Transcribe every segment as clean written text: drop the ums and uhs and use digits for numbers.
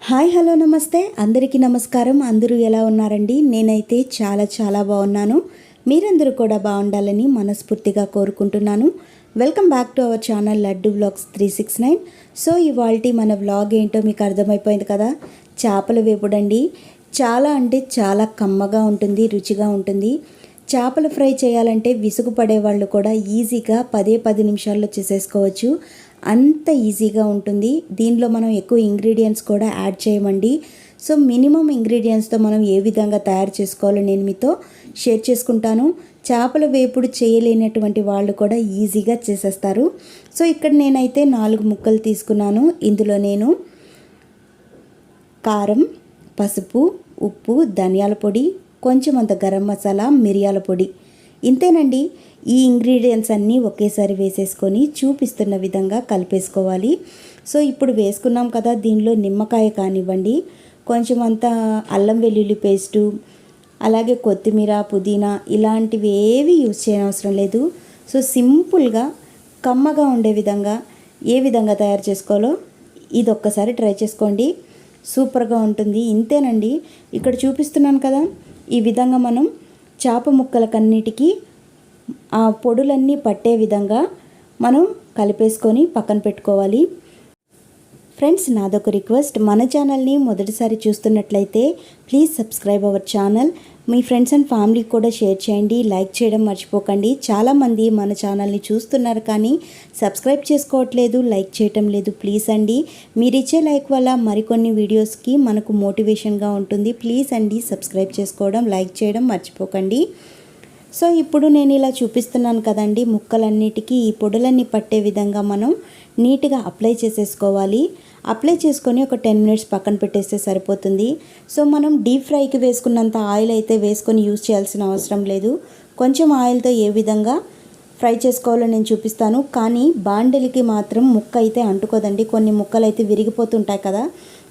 Hi hello నమస్తే అందరికీ నమస్కారం. అందరూ ఎలా ఉన్నారండి? నేనైతే చాలా బాగున్నాను. మీరందరూ కూడా బాగుండాలని మనస్ఫూర్తిగా కోరుకుంటున్నాను. Welcome back to our channel laddu vlogs 369. So ఇవాల్టి మన వ్లాగ్ ఏంటో మీకు అర్థమైపోయింది కదా. చేపల వేపుడండి. చాలా అంటే చాలా కమ్మగా ఉంటుంది, రుచిగా ఉంటుంది. చేపల ఫ్రై చేయాలంటే విసుగు పడే వాళ్ళు కూడా ఈజీగా 10 నిమిషాల్లో చేసేసుకోవచ్చు. అంత ఈజీగా ఉంటుంది. దీనిలో మనం ఎక్కువ ఇంగ్రీడియంట్స్ కూడా యాడ్ చేయమండి. సో మినిమం ఇంగ్రీడియంట్స్తో మనం ఏ విధంగా తయారు చేసుకోవాలో నేను మీతో షేర్ చేసుకుంటాను. చేపల వేపుడు చేయలేనటువంటి వాళ్ళు కూడా ఈజీగా చేసేస్తారు. సో ఇక్కడ నేనైతే 4 ముక్కలు తీసుకున్నాను. ఇందులో నేను కారం, పసుపు, ఉప్పు, ధనియాల పొడి, కొంచెం అంత గరం మసాలా, మిరియాల పొడి, ఇంతేనండి. ఈ ఇంగ్రీడియంట్స్ అన్నీ ఒకేసారి వేసేసుకొని చూపిస్తున్న విధంగా కలిపేసుకోవాలి. సో ఇప్పుడు వేసుకున్నాం కదా, దీనిలో నిమ్మకాయ కానివ్వండి, కొంచెం అంత అల్లం వెల్లుల్లి పేస్టు, అలాగే కొత్తిమీర, పుదీనా ఇలాంటివి ఏవి యూజ్ చేయనవసరం లేదు. సో సింపుల్గా కమ్మగా ఉండే విధంగా ఏ విధంగా తయారు చేసుకోవాలో ఇది ఒక్కసారి ట్రై చేసుకోండి. సూపర్గా ఉంటుంది. ఇంతేనండి. ఇక్కడ చూపిస్తున్నాను కదా, ఈ విధంగా మనం చేప ముక్కలకన్నిటికీ ఆ పొడులన్నీ పట్టే విధంగా మనం కలిపేసుకొని పక్కన పెట్టుకోవాలి. ఫ్రెండ్స్, నాదొక రిక్వెస్ట్, మన ఛానల్ని మొదటిసారి చూస్తున్నట్లయితే please subscribe our channel. Me friends and ఫ్యామిలీకి కూడా షేర్ చేయండి, లైక్ చేయడం మర్చిపోకండి. చాలామంది మన ఛానల్ని చూస్తున్నారు కానీ సబ్స్క్రైబ్ చేసుకోవట్లేదు, లైక్ చేయటం లేదు. ప్లీజ్ అండి, మీరు ఇచ్చే లైక్ వల్ల మరికొన్ని వీడియోస్కి మనకు మోటివేషన్గా ఉంటుంది. ప్లీజ్ అండి, సబ్స్క్రైబ్ చేసుకోవడం, లైక్ చేయడం మర్చిపోకండి. సో ఇప్పుడు నేను ఇలా చూపిస్తున్నాను కదండి, ముక్కలన్నిటికీ ఈ పొడులన్నీ పట్టే విధంగా మనం నీట్గా అప్లై చేసేసుకోవాలి. అప్లై చేసుకొని ఒక 10 మినిట్స్ పక్కన పెట్టేస్తే సరిపోతుంది. సో మనం డీప్ ఫ్రైకి వేసుకున్నంత ఆయిల్ అయితే వేసుకొని యూజ్ చేయాల్సిన అవసరం లేదు. కొంచెం ఆయిల్తో ఏ విధంగా ఫ్రై చేసుకోవాలో నేను చూపిస్తాను. కానీ బాండలికి మాత్రం ముక్క అయితే అంటుకోదండి. కొన్ని ముక్కలు అయితే విరిగిపోతుంటాయి కదా,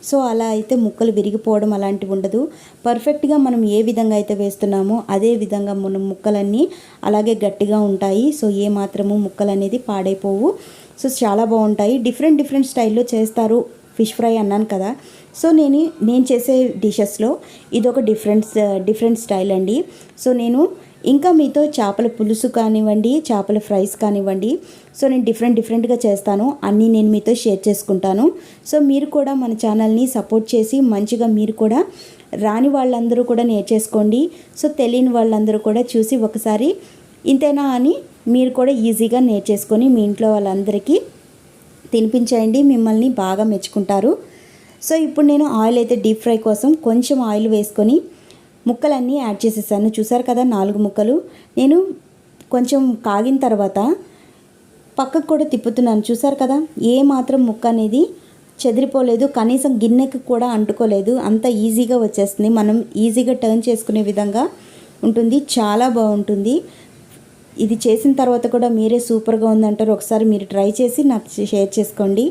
సో అలా అయితే ముక్కలు విరిగిపోవడం అలాంటివి ఉండదు. పర్ఫెక్ట్గా మనం ఏ విధంగా అయితే వేస్తున్నామో అదే విధంగా మనం ముక్కలన్నీ అలాగే గట్టిగా ఉంటాయి. సో ఏ మాత్రము ముక్కలు అనేది పాడైపోవు. సో చాలా బాగుంటాయి. డిఫరెంట్ స్టైల్లో చేస్తారు ఫిష్ ఫ్రై అన్నాను కదా. సో నేను చేసే డిషెస్లో ఇదొక డిఫరెంట్ స్టైల్ అండి. సో నేను ఇంకా మీతో చేపల పులుసు కానివ్వండి, చేపల ఫ్రైస్ కానివ్వండి, సో నేను డిఫరెంట్గా చేస్తాను. అన్నీ నేను మీతో షేర్ చేసుకుంటాను. సో మీరు కూడా మన ఛానల్ని సపోర్ట్ చేసి మంచిగా మీరు కూడా రాని వాళ్ళందరూ కూడా నేర్చేసుకోండి. సో తెలియని వాళ్ళందరూ కూడా చూసి ఒకసారి ఇంతేనా అని మీరు కూడా ఈజీగా నేర్చేసుకొని మీ ఇంట్లో వాళ్ళందరికీ తినిపించేయండి. మిమ్మల్ని బాగా మెచ్చుకుంటారు. సో ఇప్పుడు నేను ఆయిల్ అయితే డీప్ ఫ్రై కోసం కొంచెం ఆయిల్ వేసుకొని ముక్కలన్నీ యాడ్ చేసేసాను. చూసారు కదా, 4 ముక్కలు నేను కొంచెం కాగిన తర్వాత పక్కకు కూడా తిప్పుతున్నాను. చూసారు కదా, ఏ మాత్రం ముక్క అనేది చెదిరిపోలేదు, కనీసం గిన్నెకి కూడా అంటుకోలేదు. అంత ఈజీగా వచ్చేస్తుంది. మనం ఈజీగా టర్న్ చేసుకునే విధంగా ఉంటుంది. చాలా బాగుంటుంది. ఇది చేసిన తర్వాత కూడా మీరే సూపర్గా ఉందంటారు. ఒకసారి మీరు ట్రై చేసి నాకు షేర్ చేసుకోండి.